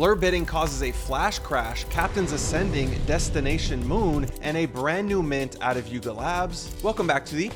Blur bidding causes a flash crash, Captainz ascending, destination moon, and a brand new mint out of Yuga Labs. Welcome back to the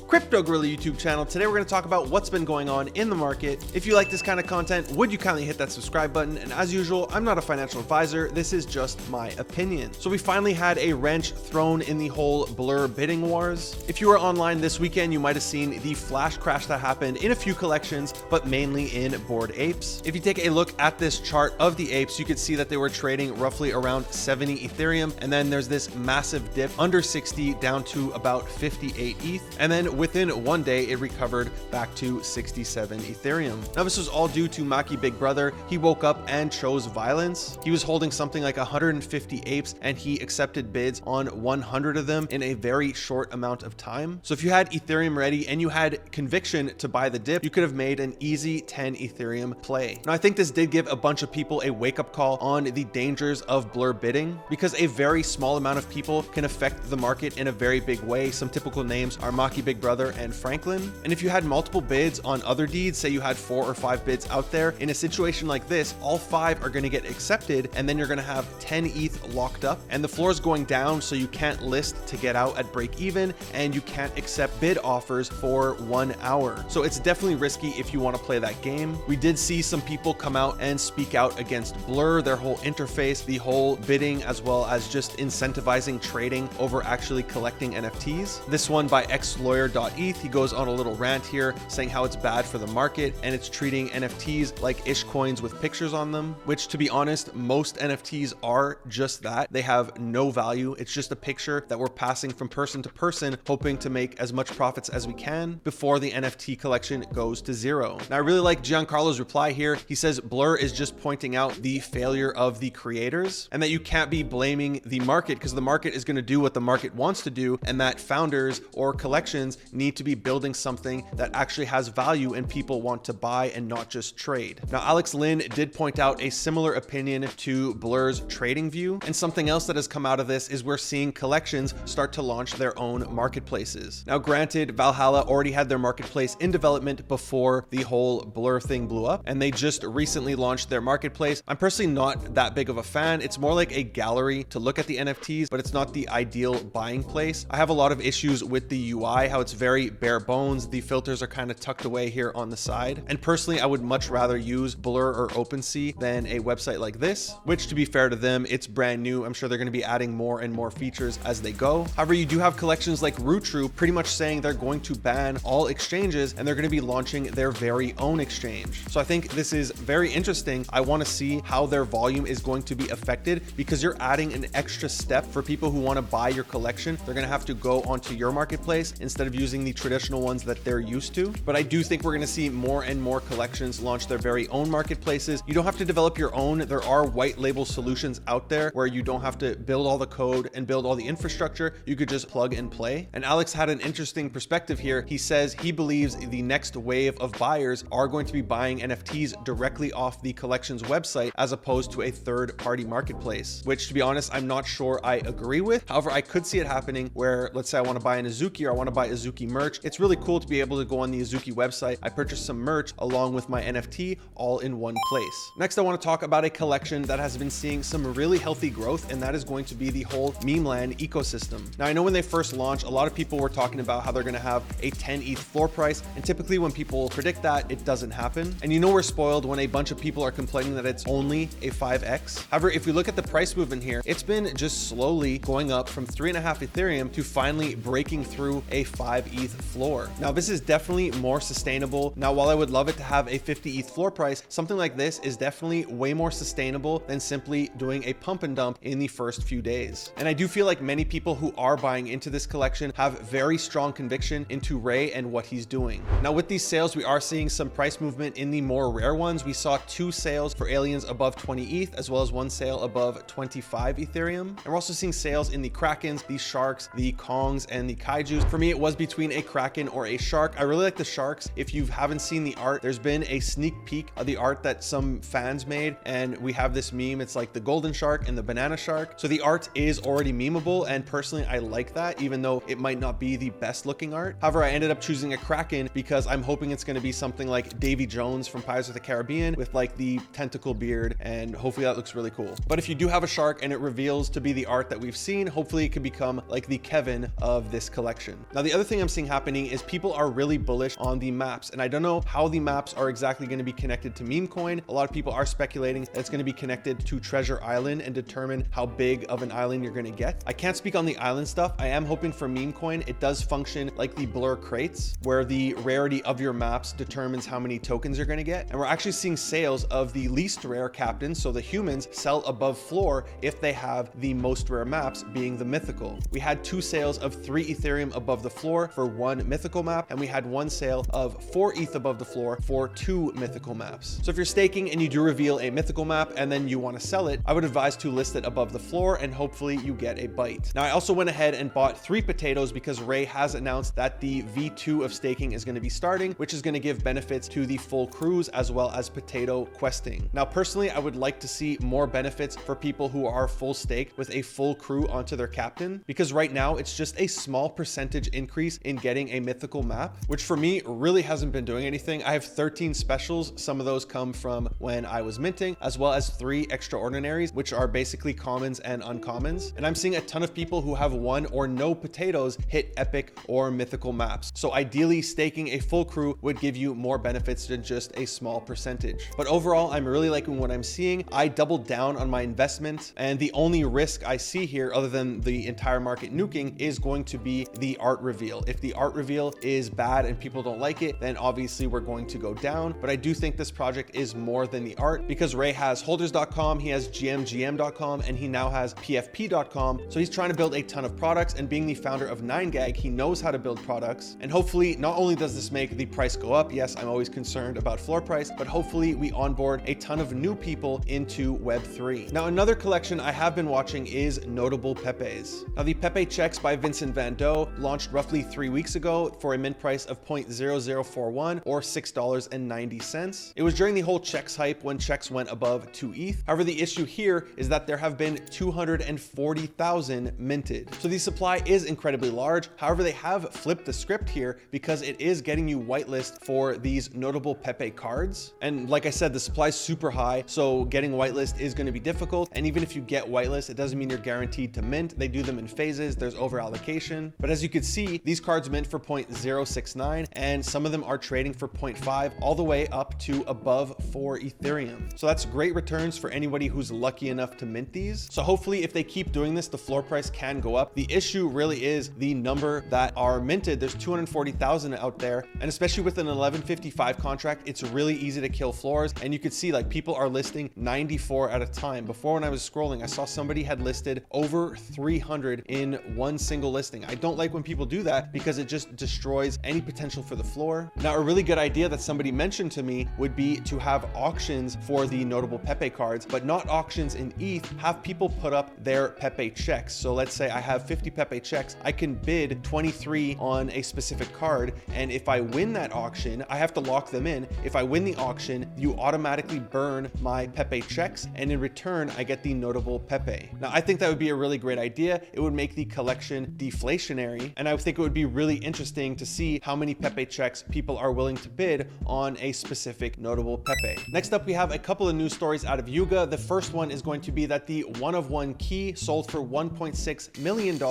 Crypto Gorilla YouTube channel. Today we're going to talk about what's been going on in the market. If you like this kind of content, would you kindly hit that subscribe button? And as usual, I'm not a financial advisor. This is just my opinion. So we finally had a wrench thrown in the whole Blur bidding wars. If you were online this weekend, you might have seen the flash crash that happened in a few collections, but mainly in Bored Apes. If you take a look at this chart of the apes, you could see that they were trading roughly around 70 Ethereum. And then there's this massive dip under 60 down to about 58 ETH. And then within one day, it recovered back to 67 Ethereum. Now, this was all due to MachiBigBrother. He woke up and chose violence. He was holding something like 150 apes, and he accepted bids on 100 of them in a very short amount of time. So if you had Ethereum ready and you had conviction to buy the dip, you could have made an easy 10 Ethereum play. Now, I think this did give a bunch of people a wake-up call on the dangers of Blur bidding, because a very small amount of people can affect the market in a very big way. Some typical names are MachiBigBrother and Franklin. And if you had multiple bids on other deeds, say you had 4 or 5 bids out there, in a situation like this, all 5 are going to get accepted, and then you're going to have 10 ETH locked up, and the floor is going down, so you can't list to get out at break even, and you can't accept bid offers for 1 hour. So it's definitely risky if you want to play that game. We did see some people come out and speak out against Blur, their whole interface, the whole bidding, as well as just incentivizing trading over actually collecting NFTs. This one by xlawyer.eth, he goes on a little rant here saying how it's bad for the market and it's treating NFTs like ish coins with pictures on them, which, to be honest, most NFTs are just that. They have no value. It's just a picture that we're passing from person to person, hoping to make as much profits as we can before the NFT collection goes to zero. Now, I really like Giancarlo's reply here. He says Blur is just pointing out the failure of the creators and that you can't be blaming the market, because the market is going to do what the market wants to do, and that founders or collections need to be building something that actually has value and people want to buy and not just trade. Now, Alex Lin did point out a similar opinion to Blur's trading view, and something else that has come out of this is we're seeing collections start to launch their own marketplaces. Now, granted, Valhalla already had their marketplace in development before the whole Blur thing blew up, and they just recently launched their marketplace. I'm personally not that big of a fan. It's more like a gallery to look at the NFTs, but it's not the ideal buying place. I have a lot of issues with the UI, how it's very bare bones. The filters are kind of tucked away here on the side. And personally, I would much rather use Blur or OpenSea than a website like this, which, to be fair to them, it's brand new. I'm sure they're going to be adding more and more features as they go. However, you do have collections like Rootru pretty much saying they're going to ban all exchanges and they're going to be launching their very own exchange. So I think this is very interesting. I want to see how their volume is going to be affected, because you're adding an extra step for people who want to buy your collection. They're going to have to go onto your marketplace instead of using the traditional ones that they're used to. But I do think we're going to see more and more collections launch their very own marketplaces. You don't have to develop your own. There are white label solutions out there where you don't have to build all the code and build all the infrastructure. You could just plug and play. And Alex had an interesting perspective here. He says he believes the next wave of buyers are going to be buying NFTs directly off the collection's website as opposed to a third-party marketplace, which, to be honest, I'm not sure I agree with. However, I could see it happening where, let's say I want to buy an Azuki or I want to buy Azuki merch. It's really cool to be able to go on the Azuki website. I purchased some merch along with my NFT all in one place. Next, I want to talk about a collection that has been seeing some really healthy growth, and that is going to be the whole Memeland ecosystem. Now, I know when they first launched, a lot of people were talking about how they're going to have a 10 ETH floor price, and typically when people predict that, it doesn't happen. And you know we're spoiled when a bunch of people are complaining that it's only a 5x. However, if we look at the price movement here, it's been just slowly going up from 3.5 Ethereum to finally breaking through a 5 ETH floor. Now, this is definitely more sustainable. Now, while I would love it to have a 50 ETH floor price, something like this is definitely way more sustainable than simply doing a pump and dump in the first few days. And I do feel like many people who are buying into this collection have very strong conviction into Ray and what he's doing. Now, with these sales, we are seeing some price movement in the more rare ones. We saw 2 sales for aliens above 20 ETH, as well as 1 sale above 25 Ethereum. And we're also seeing sales in the Krakens, the Sharks, the Kongs, and the Kaijus. For me, it was between between a kraken or a shark. I really like the sharks. If you haven't seen the art, there's been a sneak peek of the art that some fans made, and we have this meme. It's like the golden shark and the banana shark. So the art is already memeable, and personally I like that, even though it might not be the best looking art. However, I ended up choosing a kraken because I'm hoping it's going to be something like Davy Jones from Pirates of the Caribbean with like the tentacle beard, and hopefully that looks really cool. But if you do have a shark and it reveals to be the art that we've seen, hopefully it could become like the Kevin of this collection. Now, the other thing I'm seeing happening is people are really bullish on the maps, and I don't know how the maps are exactly going to be connected to meme coin. A lot of people are speculating that it's going to be connected to Treasure Island and determine how big of an island you're going to get. I can't speak on the island stuff. I am hoping for meme coin it does function like the blur crates, where the rarity of your maps determines how many tokens you're going to get. And we're actually seeing sales of the least rare Captainz, so the humans sell above floor if they have the most rare maps, being the mythical. We had 2 sales of 3 ethereum above the floor for 1 mythical map, and we had 1 sale of 4 ETH above the floor for 2 mythical maps. So if you're staking and you do reveal a mythical map and then you want to sell it, I would advise to list it above the floor, and hopefully you get a bite. Now, I also went ahead and bought 3 potatoes because Ray has announced that the V2 of staking is going to be starting, which is going to give benefits to the full cruise as well as potato questing. Now, personally, I would like to see more benefits for people who are full stake with a full crew onto their captain, because right now it's just a small percentage increase in getting a mythical map, which for me really hasn't been doing anything. I have 13 specials. Some of those come from when I was minting, as well as 3 extraordinaries, which are basically commons and uncommons. And I'm seeing a ton of people who have 1 or no potatoes hit epic or mythical maps. So ideally, staking a full crew would give you more benefits than just a small percentage. But overall, I'm really liking what I'm seeing. I doubled down on my investment, and the only risk I see here, other than the entire market nuking, is going to be the art reveal. If the art reveal is bad and people don't like it, then obviously we're going to go down. But I do think this project is more than the art, because Ray has holders.com, he has gmgm.com, and he now has pfp.com. So he's trying to build a ton of products, and being the founder of 9gag, he knows how to build products. And hopefully, not only does this make the price go up, yes, I'm always concerned about floor price, but hopefully we onboard a ton of new people into Web3. Now, another collection I have been watching is notable Pepes. Now, the Pepe checks by Vincent Van Dough launched roughly 3 weeks ago for a mint price of 0.0041 or $6.90. It was during the whole checks hype when checks went above 2 ETH. However, the issue here is that there have been 240,000 minted. So the supply is incredibly large. However, they have flipped the script here because it is getting you whitelist for these notable Pepe cards. And like I said, the supply is super high, so getting whitelist is going to be difficult. And even if you get whitelist, it doesn't mean you're guaranteed to mint. They do them in phases. There's over allocation. But as you can see, these cards mint for 0.069, and some of them are trading for 0.5 all the way up to above 4 Ethereum. So that's great returns for anybody who's lucky enough to mint these. So hopefully if they keep doing this, the floor price can go up. The issue really is the number that are minted. There's 240,000 out there, and especially with an 1155 contract, it's really easy to kill floors. And you could see like people are listing 94 at a time. Before, when I was scrolling, I saw somebody had listed over 300 in one single listing. I don't like when people do that because it just destroys any potential for the floor. Now, a really good idea that somebody mentioned to me would be to have auctions for the notable Pepe cards, but not auctions in ETH. Have people put up their Pepe checks. So let's say I have 50 Pepe checks, I can bid 23 on a specific card, and if I win that auction, I have to lock them in. If I win the auction, you automatically burn my Pepe checks, and in return, I get the notable Pepe. Now, I think that would be a really great idea. It would make the collection deflationary, and I think it would be really interesting to see how many Pepe checks people are willing to bid on a specific notable Pepe. Next up, we have a couple of news stories out of Yuga. The first one is going to be that the 1-of-1 key sold for $1.6 million.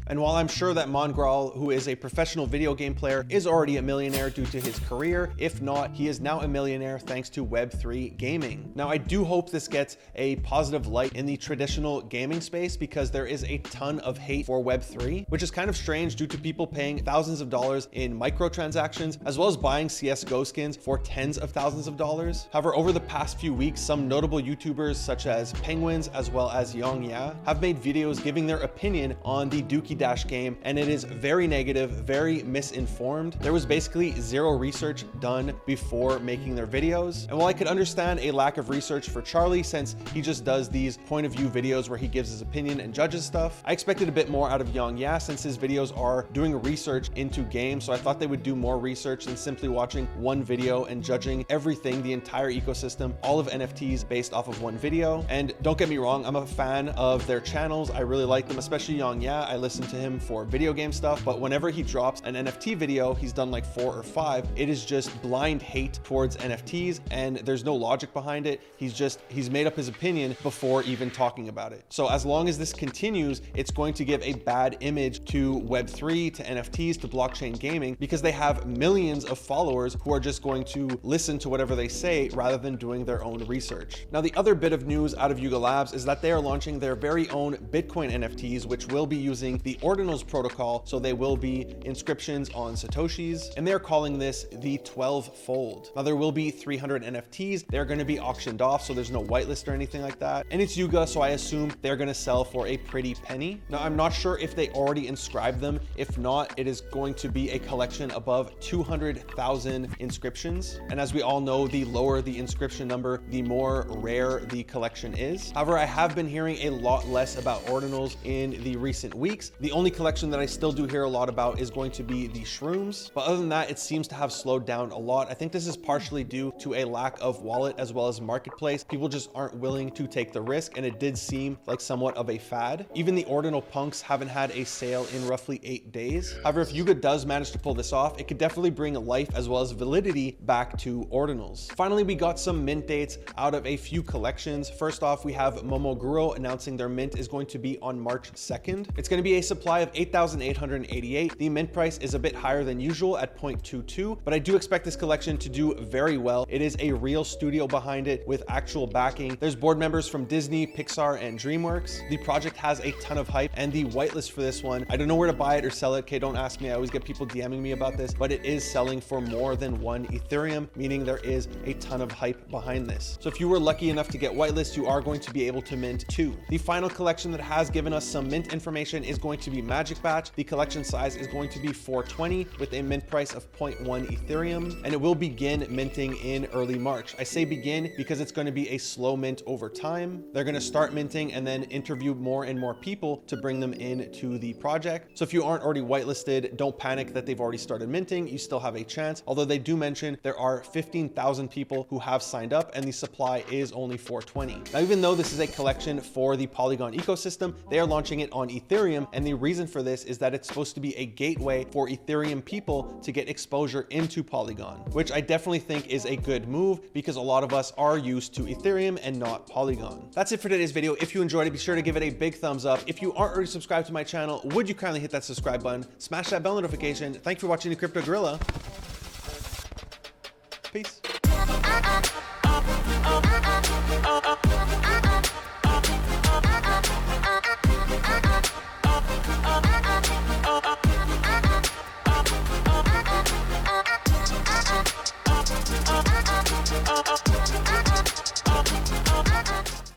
And while I'm sure that mongraal, who is a professional video game player, is already a millionaire due to his career, if not, he is now a millionaire thanks to Web3 gaming. Now, I do hope this gets a positive light in the traditional gaming space, because there is a ton of hate for Web3, which is kind of strange due to people paying thousands of dollars in microtransactions, as well as buying CSGO skins for tens of thousands of dollars. However, over the past few weeks, some notable YouTubers such as Penguins as well as Yongya have made videos giving their opinion on the Dookie Dash game, and it is very negative, very misinformed. There was basically zero research done before making their videos. And while I could understand a lack of research for Charlie, since he just does these point of view videos where he gives his opinion and judges stuff, I expected a bit more out of Yongya, since his videos are doing doing research into games, so I thought they would do more research than simply watching one video and judging everything, the entire ecosystem, all of NFTs based off of one video. And don't get me wrong, I'm a fan of their channels. I really like them, especially Yang. Yeah, I listen to him for video game stuff, but whenever he drops an NFT video, he's done like 4 or 5, it is just blind hate towards NFTs, and there's no logic behind it. He's made up his opinion before even talking about it. So as long as this continues, it's going to give a bad image to Web3, to NFTs, to blockchain gaming, because they have millions of followers who are just going to listen to whatever they say rather than doing their own research. Now, the other bit of news out of Yuga Labs is that they are launching their very own Bitcoin NFTs, which will be using the ordinals protocol. So they will be inscriptions on Satoshis, and they're calling this the TwelveFold. Now, there will be 300 NFTs. They're going to be auctioned off, so there's no whitelist or anything like that. And it's Yuga, so I assume they're going to sell for a pretty penny. Now, I'm not sure if they already inscribed them. If not, it is going to be a collection above 200,000 inscriptions. And as we all know, the lower the inscription number, the more rare the collection is. However, I have been hearing a lot less about ordinals in the recent weeks. The only collection that I still do hear a lot about is going to be the shrooms. But other than that, it seems to have slowed down a lot. I think this is partially due to a lack of wallet as well as marketplace. People just aren't willing to take the risk, and it did seem like somewhat of a fad. Even the ordinal punks haven't had a sale in roughly 8 days. However, if Yuga does manage to pull this off, it could definitely bring life as well as validity back to ordinals. Finally, we got some mint dates out of a few collections. First off, we have Momoguro announcing their mint is going to be on March 2nd. It's going to be a supply of 8,888. The mint price is a bit higher than usual at 0.22, but I do expect this collection to do very well. It is a real studio behind it with actual backing. There's board members from Disney, Pixar, and DreamWorks. The project has a ton of hype, and the whitelist for this one, I don't know where to buy it or sell it. Okay, don't ask me. I always get people DMing me about this, but it is selling for more than 1 Ethereum, meaning there is a ton of hype behind this. So if you were lucky enough to get whitelist, you are going to be able to mint 2. The final collection that has given us some mint information is going to be Magic Batch. The collection size is going to be 420 with a mint price of 0.1 Ethereum, and it will begin minting in early March. I say begin because it's going to be a slow mint over time. They're going to start minting and then interview more and more people to bring them into the project. So if you aren't already whitelisted, don't panic that they've already started minting. You still have a chance, although they do mention there are 15,000 people who have signed up and the supply is only 420. Now, even though this is a collection for the Polygon ecosystem, they are launching it on Ethereum, and the reason for this is that it's supposed to be a gateway for Ethereum people to get exposure into Polygon, which I definitely think is a good move because a lot of us are used to Ethereum and not Polygon. That's it for today's video. If you enjoyed it, be sure to give it a big thumbs up. If you aren't already subscribed to my channel, would you kindly hit that subscribe button, smash that bell notification. Thank you for watching the Crypto Gorilla. Peace.